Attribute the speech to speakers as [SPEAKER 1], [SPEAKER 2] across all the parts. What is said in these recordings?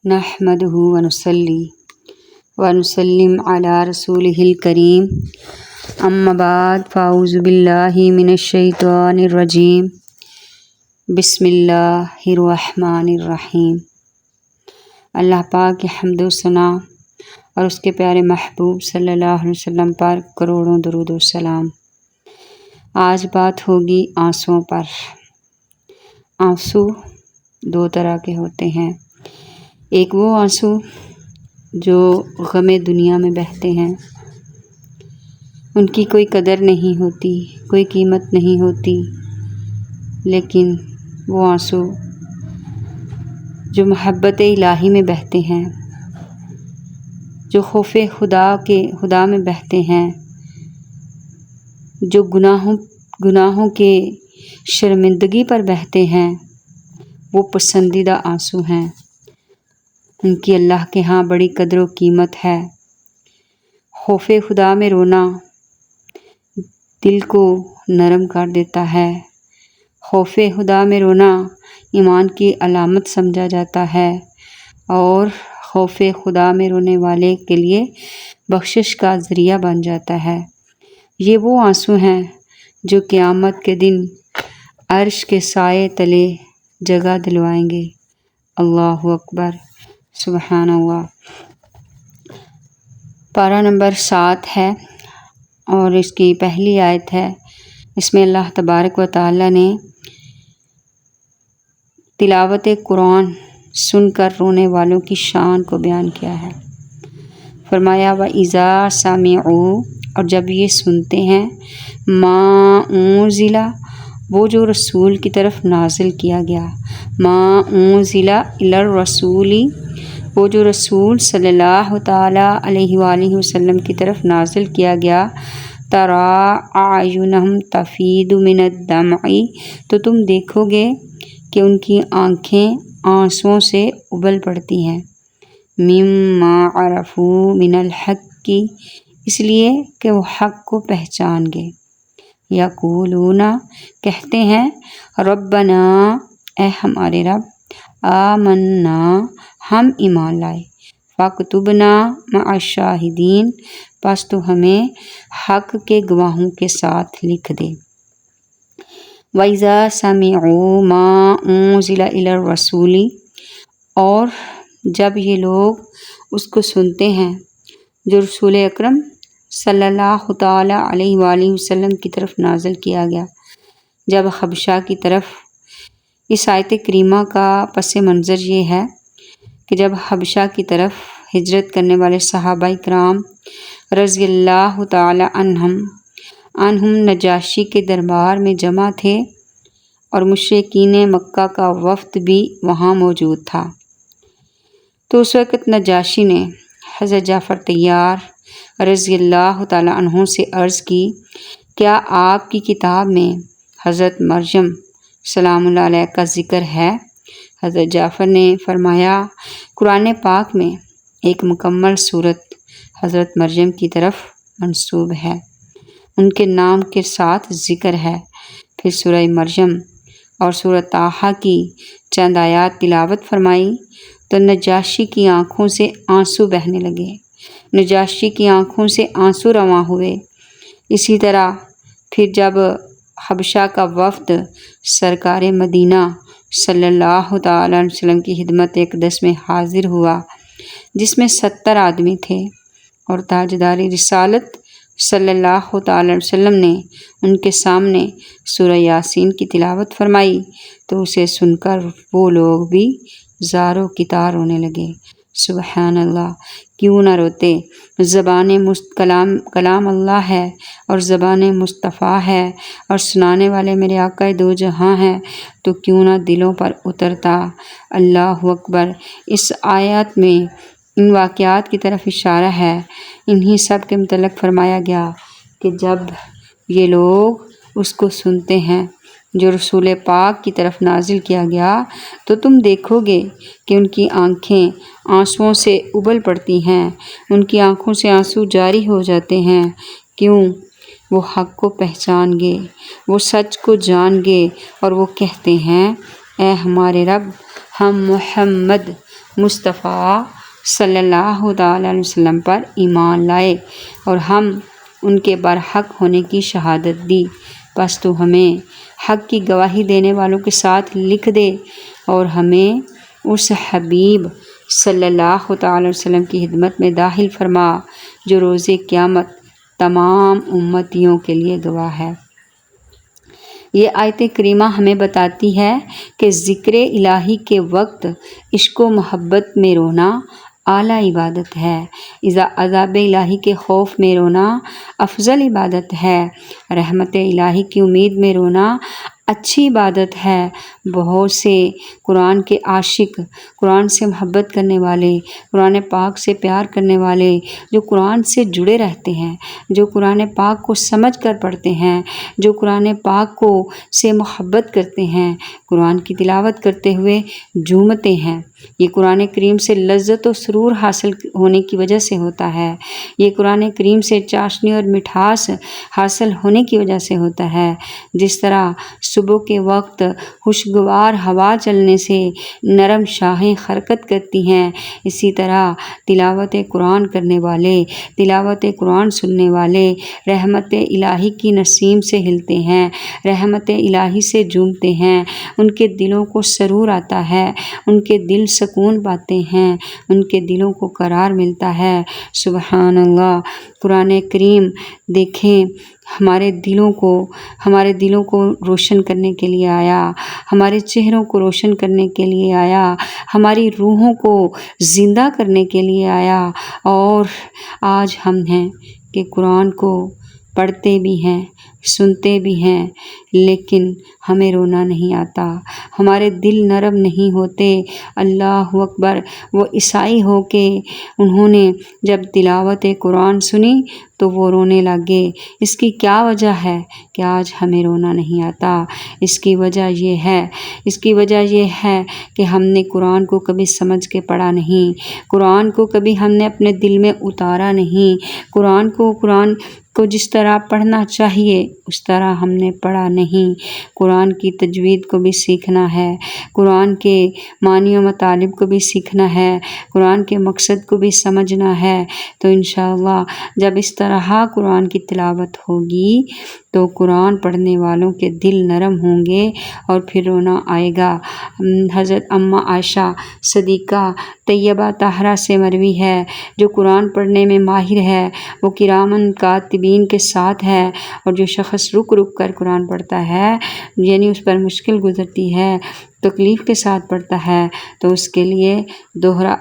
[SPEAKER 1] نحمده ونصلي ونسلم على رسوله الكريم اما بعد فاعوذ باللہ من الشیطان الرجیم بسم اللہ الرحمن الرحیم۔ اللہ پاک کی حمد و ثنا اور اس کے پیارے محبوب صلی اللہ علیہ وسلم پر کروڑوں درود و سلام۔ آج بات ہوگی آنسوؤں پر۔ آنسو دو طرح کے ہوتے ہیں، ایک وہ آنسو جو غم دنیا میں بہتے ہیں، ان کی کوئی قدر نہیں ہوتی، کوئی قیمت نہیں ہوتی، لیکن وہ آنسو جو محبت الہی میں بہتے ہیں، جو خوف خدا میں بہتے ہیں، جو گناہوں کے شرمندگی پر بہتے ہیں، وہ پسندیدہ آنسو ہیں۔ ان کی اللہ کے ہاں بڑی قدر و قیمت ہے۔ خوف خدا میں رونا دل کو نرم کر دیتا ہے۔ خوف خدا میں رونا ایمان کی علامت سمجھا جاتا ہے اور خوف خدا میں رونے والے کے لیے بخشش کا ذریعہ بن جاتا ہے۔ یہ وہ آنسو ہیں جو قیامت کے دن عرش کے سائے تلے جگہ دلوائیں گے۔ اللہ اکبر، سبحان اللہ۔ پارہ نمبر 7 ہے اور اس کی پہلی آیت ہے۔ اس میں اللہ تبارک و تعالی نے تلاوت قرآن سن کر رونے والوں کی شان کو بیان کیا ہے۔ فرمایا وَإِذَا سَمِعُوا، اور جب یہ سنتے ہیں، مَا أُنزِلَ، وہ جو رسول کی طرف نازل کیا گیا، مَا أُنزِلَ إِلَى الرَّسُولِ، وہ جو رسول صلی اللہ تعالیٰ علیہ وآلہ وسلم کی طرف نازل کیا گیا، تَرَىٰ أَعْيُنَهُمْ تَفِيضُ مِنَ الدَّمْعِ، تو تم دیکھو گے کہ ان کی آنکھیں آنسوؤں سے ابل پڑتی ہیں، مِمَّا عَرَفُوا مِنَ الْحَقِّ، اس لیے کہ وہ حق کو پہچان گئے، یقولون، کہتے ہیں، ربنا، اے ہمارے رب، آمنا، ہم ایمان لائے، فاکتبنا مع الشاہدین، پس تو ہمیں حق کے گواہوں کے ساتھ لکھ دے۔ وَإِذَا سَمِعُوا مَا أُنزِلَ إِلَى الرَّسُولِ، اور جب یہ لوگ اس کو سنتے ہیں جو رسول اکرم صلی اللہ تعالیٰ علیہ وآلہ وسلم کی طرف نازل کیا گیا۔ جب حبشہ کی طرف، اس آیت کریمہ کا پس منظر یہ ہے کہ جب حبشہ کی طرف ہجرت کرنے والے صحابہ کرام رضی اللہ تعالی عنہم نجاشی کے دربار میں جمع تھے اور مشرکین مکہ کا وفد بھی وہاں موجود تھا، تو اس وقت نجاشی نے حضرت جعفر طیار رضی اللہ تعالی عنہ سے عرض کی، کیا آپ کی کتاب میں حضرت مریم سلام اللہ علیہ کا ذکر ہے؟ حضرت جعفر نے فرمایا، قرآن پاک میں ایک مکمل صورت حضرت مریم کی طرف منسوب ہے، ان کے نام کے ساتھ ذکر ہے۔ پھر سورہ مریم اور سورہ طٰہٰ کی چند آیات تلاوت فرمائی تو نجاشی کی آنکھوں سے آنسو بہنے لگے، نجاشی کی آنکھوں سے آنسو رواں ہوئے۔ اسی طرح پھر جب حبشہ کا وفد سرکار مدینہ صلی اللہ تعالیٰ علیہ وسلم کی خدمت اقدس میں حاضر ہوا، جس میں 70 آدمی تھے، اور تاجدار رسالت صلی اللہ تعالیٰ علیہ وسلم نے ان کے سامنے سورہ یاسین کی تلاوت فرمائی، تو اسے سن کر وہ لوگ بھی زاروں کی طرح رونے لگے۔ سبحان اللہ، کیوں نہ روتے؟ زبان کلام اللہ ہے اور زبان مصطفیٰ ہے اور سنانے والے میرے آقا دو جہاں ہیں، تو کیوں نہ دلوں پر اترتا۔ اللہ اکبر۔ اس آیات میں ان واقعات کی طرف اشارہ ہے، انہی سب کے متعلق فرمایا گیا کہ جب یہ لوگ اس کو سنتے ہیں جو رسول پاک کی طرف نازل کیا گیا، تو تم دیکھو گے کہ ان کی آنکھیں آنسوؤں سے ابل پڑتی ہیں، ان کی آنکھوں سے آنسو جاری ہو جاتے ہیں۔ کیوں؟ وہ حق کو پہچان گے، وہ سچ کو جان گے، اور وہ کہتے ہیں، اے ہمارے رب، ہم محمد مصطفیٰ صلی اللہ تعالیٰ علیہ وسلم پر ایمان لائے اور ہم ان کے برحق ہونے کی شہادت دی، بس تو ہمیں حق کی گواہی دینے والوں کے ساتھ لکھ دے اور ہمیں اس حبیب صلی اللہ تعالیٰ علیہ وسلم کی خدمت میں داخل فرما جو روز قیامت تمام امتیوں کے لیے گواہ ہے۔ یہ آیت کریمہ ہمیں بتاتی ہے کہ ذکر الہی کے وقت عشق و محبت میں رونا اعلیٰ عبادت ہے، عذاب الہی کے خوف میں رونا افضل عبادت ہے، رحمت الہی کی امید میں رونا اچھی عبادت ہے۔ بہت سے قرآن کے عاشق، قرآن سے محبت کرنے والے، قرآن پاک سے پیار کرنے والے، جو قرآن سے جڑے رہتے ہیں، جو قرآن پاک کو سمجھ کر پڑھتے ہیں، جو قرآن پاک کو سے محبت کرتے ہیں، قرآن کی تلاوت کرتے ہوئے جھومتے ہیں۔ یہ قرآن کریم سے لذت و سرور حاصل ہونے کی وجہ سے ہوتا ہے، یہ قرآن کریم سے چاشنی اور مٹھاس حاصل ہونے کی وجہ سے ہوتا ہے۔ جس طرح صبح کے وقت خوشگوار ہوا چلنے سے نرم شاخیں حرکت کرتی ہیں، اسی طرح تلاوت قرآن کرنے والے، تلاوت قرآن سننے والے رحمت الہی کی نسیم سے ہلتے ہیں، رحمت الہی سے جھومتے ہیں، ان کے دلوں کو سرور آتا ہے، ان کے دل سکون پاتے ہیں، ان کے دلوں کو قرار ملتا ہے۔ سبحان اللہ۔ قرآن کریم دیکھیں ہمارے دلوں کو روشن کرنے کے لیے آیا، ہمارے چہروں کو روشن کرنے کے لیے آیا، ہماری روحوں کو زندہ کرنے کے لیے آیا، اور آج ہم ہیں کہ قرآن کو پڑھتے بھی ہیں، سنتے بھی ہیں، لیکن ہمیں رونا نہیں آتا، ہمارے دل نرم نہیں ہوتے۔ اللہ اکبر۔ وہ عیسائی ہو کے انہوں نے جب تلاوت قرآن سنی تو وہ رونے لگے۔ اس کی کیا وجہ ہے کہ آج ہمیں رونا نہیں آتا؟ اس کی وجہ یہ ہے کہ ہم نے قرآن کو کبھی سمجھ کے پڑھا نہیں، قرآن کو کبھی ہم نے اپنے دل میں اتارا نہیں، قرآن کو جس طرح پڑھنا چاہیے اس طرح ہم نے پڑھا نہیں۔ قرآن کی تجوید کو بھی سیکھنا ہے، قرآن کے معنی و مطالب کو بھی سیکھنا ہے، قرآن کے مقصد کو بھی سمجھنا ہے، تو انشاءاللہ جب اس طرح قرآن کی تلاوت ہوگی تو قرآن پڑھنے والوں کے دل نرم ہوں گے اور پھر رونا آئے گا۔ حضرت اماں عائشہ صدیقہ طیبہ طاہرہ سے مروی ہے، جو قرآن پڑھنے میں ماہر ہے وہ کرامن کاتبین کے ساتھ ہے، اور جو شخص رک کر قرآن پڑھتا ہے، یعنی اس پر مشکل گزرتی ہے، تکلیف کے ساتھ پڑھتا ہے، تو اس کے لیے دوہرا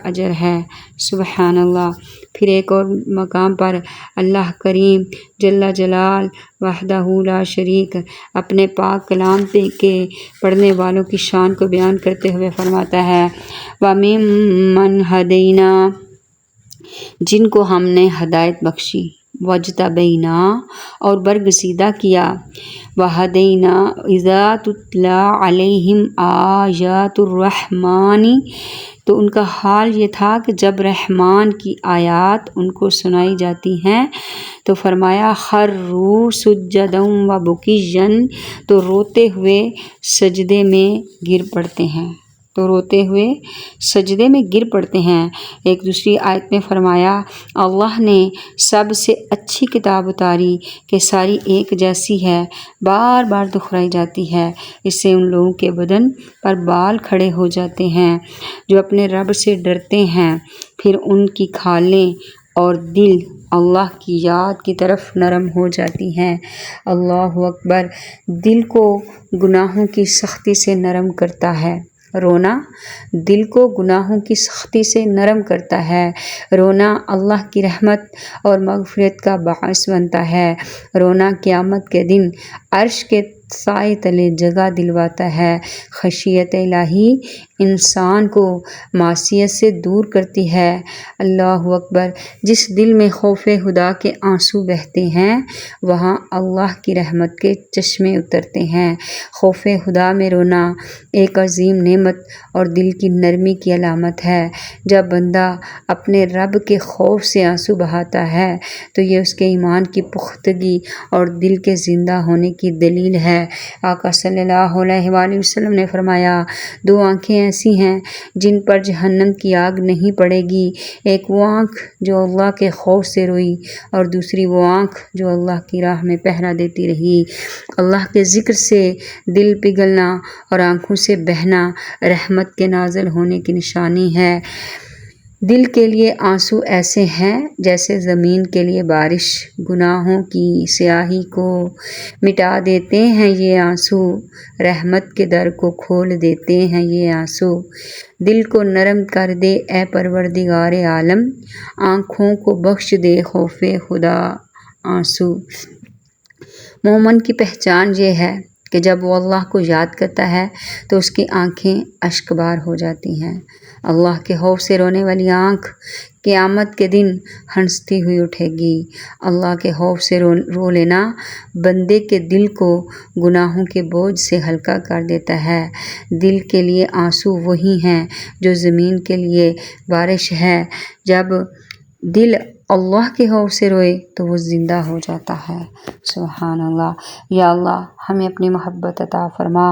[SPEAKER 1] اجر ہے۔ سبحان اللہ۔ پھر ایک اور مقام پر اللہ کریم جل جلال وحدہ لا شریک اپنے پاک کلام کے پڑھنے والوں کی شان کو بیان کرتے ہوئے فرماتا ہے، وَمِمَّنْ هَدَيْنَا، جن کو ہم نے ہدایت بخشی، وَاجْتَبَيْنَا، اور برگزیدہ کیا، وَهَدَيْنَا إِذَا تُتْلَى عَلَيْهِمْ آيَاتُ الرَّحْمَنِ، تو ان کا حال یہ تھا کہ جب رحمان کی آیات ان کو سنائی جاتی ہیں تو فرمایا خروا سجدا وبکیا، تو روتے ہوئے سجدے میں گر پڑتے ہیں۔ ایک دوسری آیت میں فرمایا اللہ نے سب سے اچھی کتاب اتاری کہ ساری ایک جیسی ہے، بار بار دہرائی جاتی ہے، اس سے ان لوگوں کے بدن پر بال کھڑے ہو جاتے ہیں جو اپنے رب سے ڈرتے ہیں، پھر ان کی کھالیں اور دل اللہ کی یاد کی طرف نرم ہو جاتی ہیں۔ اللہ اکبر۔ دل کو گناہوں کی سختی سے نرم کرتا ہے رونا، دل کو گناہوں کی سختی سے نرم کرتا ہے رونا، اللہ کی رحمت اور مغفرت کا باعث بنتا ہے رونا، قیامت کے دن عرش کے سائے تلے جگہ دلواتا ہے، خشیت الہی انسان کو معصیت سے دور کرتی ہے۔ اللہ اکبر۔ جس دل میں خوف خدا کے آنسو بہتے ہیں وہاں اللہ کی رحمت کے چشمے اترتے ہیں۔ خوف خدا میں رونا ایک عظیم نعمت اور دل کی نرمی کی علامت ہے۔ جب بندہ اپنے رب کے خوف سے آنسو بہاتا ہے تو یہ اس کے ایمان کی پختگی اور دل کے زندہ ہونے کی دلیل ہے۔ ہے۔ آقا صلی اللہ علیہ وآلہ وسلم نے فرمایا 2 آنکھیں ایسی ہیں جن پر جہنم کی آگ نہیں پڑے گی، ایک وہ آنکھ جو اللہ کے خوف سے روئی اور دوسری وہ آنکھ جو اللہ کی راہ میں پہرا دیتی رہی۔ اللہ کے ذکر سے دل پگھلنا اور آنکھوں سے بہنا رحمت کے نازل ہونے کی نشانی ہے۔ دل کے لیے آنسو ایسے ہیں جیسے زمین کے لیے بارش، گناہوں کی سیاہی کو مٹا دیتے ہیں یہ آنسو، رحمت کے در کو کھول دیتے ہیں یہ آنسو۔ دل کو نرم کر دے اے پروردگار عالم، آنکھوں کو بخش دے خوف خدا آنسو۔ مومن کی پہچان یہ ہے کہ جب وہ اللہ کو یاد کرتا ہے تو اس کی آنکھیں اشک بار ہو جاتی ہیں۔ اللہ کے خوف سے رونے والی آنکھ قیامت کے دن ہنستی ہوئی اٹھے گی۔ اللہ کے خوف سے رو لینا بندے کے دل کو گناہوں کے بوجھ سے ہلکا کر دیتا ہے۔ دل کے لیے آنسو وہی ہیں جو زمین کے لیے بارش ہے۔ جب دل اللہ کے خوف سے روئے تو وہ زندہ ہو جاتا ہے۔ سبحان اللہ۔ یا اللہ ہمیں اپنی محبت عطا فرما،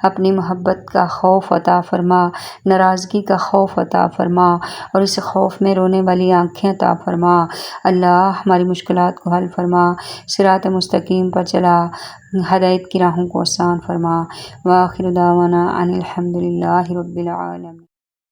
[SPEAKER 1] اپنی محبت کا خوف عطا فرما، ناراضگی کا خوف عطا فرما اور اس خوف میں رونے والی آنکھیں عطا فرما۔ اللہ ہماری مشکلات کو حل فرما، صراط مستقیم پر چلا، ہدایت کی راہوں کو آسان فرما۔ وآخر دعوانا ان الحمد للہ رب العالمین۔